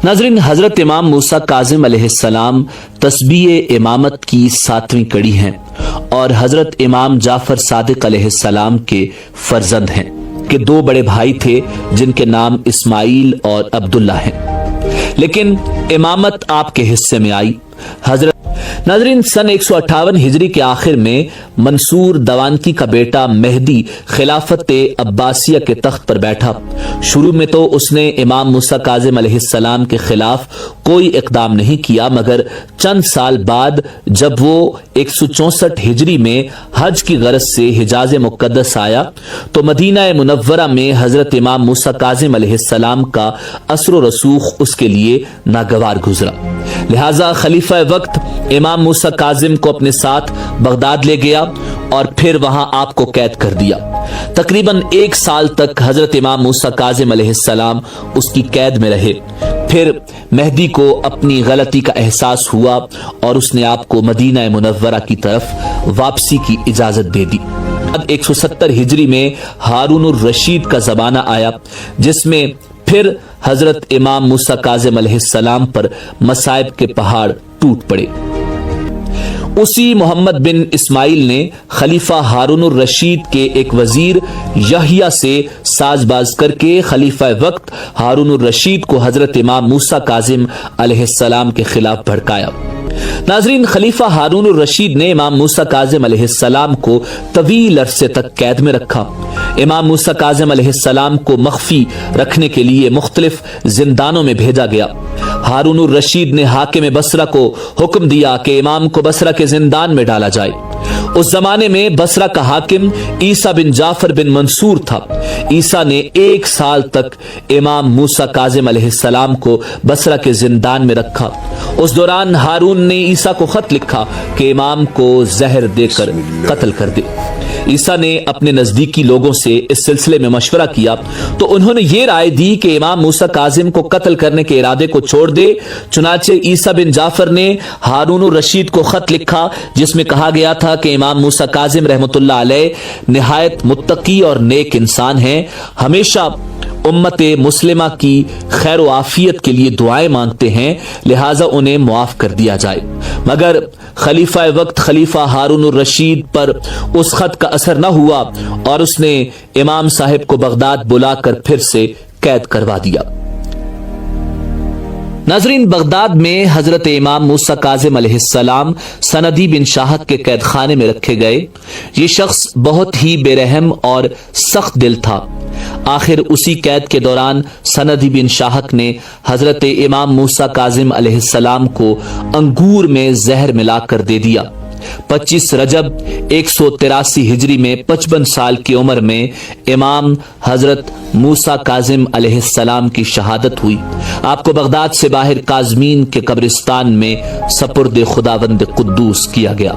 नाज़रीन, हजरत इमाम मूसा काज़िम अलैहिस्सलाम तस्बीह इमामत की 7वीं कड़ी हैं और हजरत इमाम जाफर सादिक अलैहिस्सलाम के फर्जंद हैं कि 2 बड़े भाई थे जिनके नाम इस्माइल और अब्दुल्ला हैं, लेकिन इमामत आपके हिस्से में आई। नाज़रीन, सन 158 हिजरी के आखिर में मंसूर दवानकी का बेटा मेहदी खिलाफत अब्बासिया के तख्त पर बैठा। शुरू में तो उसने इमाम मूसा काज़िम अलैहिस्सलाम के खिलाफ कोई इकदाम नहीं किया, मगर चंद साल बाद जब वो 164 हिजरी में हज की गरज से हिजाज मुक़द्दस आया तो मदीना मुनव्वरा में हजरत इमाम मूसा काज़िम अलैहिस्सलाम का असर रसूख उसके लिए नागवार गुजरा। लिहाजा खलीफा वक्त इमाम मूसा काज़िम को अपने साथ बगदाद ले गया और फिर वहां आपको कैद कर दिया। तकरीबन 1 साल तक हजरत इमाम मूसा काज़िम अलैहिस्सलाम उसकी कैद में रहे। फिर मेहदी को अपनी गलती का एहसास हुआ और उसने आपको मदीना मुनव्वरा की तरफ वापसी की इजाजत दे दी। 170 हिजरी में हारून रशीद का जमाना आया, जिसमें फिर हजरत इमाम मूसा काज़िम अलैहिस्सलाम पर मसाइब के पहाड़ टूट पड़े। उसी मोहम्मद बिन इस्माइल ने खलीफा हारून रशीद के एक वजीर यहिया से साजबाज करके खलीफा वक्त हारून रशीद को हजरत इमाम मूसा काज़िम अलैहिस्सलाम के खिलाफ भड़काया। नाजरीन, खलीफा हारून रशीद ने इमाम मूसा काज़िम अलैहिस्सलाम को तवील अरसे तक कैद में रखा। इमाम मूसा काज़िम अलैहिस्सलाम को मख्फी रखने के लिए मुख्तलिफ जिंदानों में भेजा गया। हारून रशीद ने हाकिम बसरा को हुक्म दिया कि इमाम को बसरा के जिंदान में डाला जाए। उस जमाने में बसरा का हाकिम ईसा बिन जाफर बिन मंसूर था। ईसा ने 1 साल तक इमाम मूसा काज़िम अलैहिस्सलाम को बसरा के जिंदान में रखा। उस दौरान हारून ने ईसा को खत लिखा कि इमाम को जहर देकर कत्ल कर दे। ईसा ने अपने नजदीकी लोगों से इस सिलसिले में मशवरा किया तो उन्होंने ये राय दी कि इमाम मूसा काज़िम को कत्ल करने के इरादे को छोड़ दे। चुनाचे ईसा बिन जाफर ने हारून रशीद को खत लिखा जिसमें कहा गया था कि इमाम मूसा काज़िम रहमतुल्लाह अलैह निहायत मुत्तकी और नेक इंसान हैं, हमेशा उम्मत मुस्लिमा की खैर व आफियत के लिए दुआएं मांगते हैं, लिहाजा उन्हें मुआफ कर दिया जाए। मगर खलीफा वक्त खलीफा हारून रशीद पर उस खत का असर न हुआ और उसने इमाम साहिब को बगदाद बुलाकर फिर से कैद करवा दिया। नाजरीन, बगदाद में हजरत इमाम मूसा काज़िम अलैहिस्सलाम सनदी बिन शाहक के कैद खाने में रखे गए। ये शख्स बहुत ही बेरहम और सख्त दिल था। आखिर उसी कैद के दौरान सनदी बिन शाहक ने हजरत इमाम मूसा काज़िम अलैहिस्सलाम को अंगूर में जहर मिलाकर दे दिया। 25 रजब 183 हिजरी में 55 साल की उम्र में इमाम हजरत मूसा काज़िम अलैहिस्सलाम की शहादत हुई। आपको बगदाद से बाहर काज़मीन के कब्रिस्तान में सपुर्द खुदावंद कुद्दूस किया गया।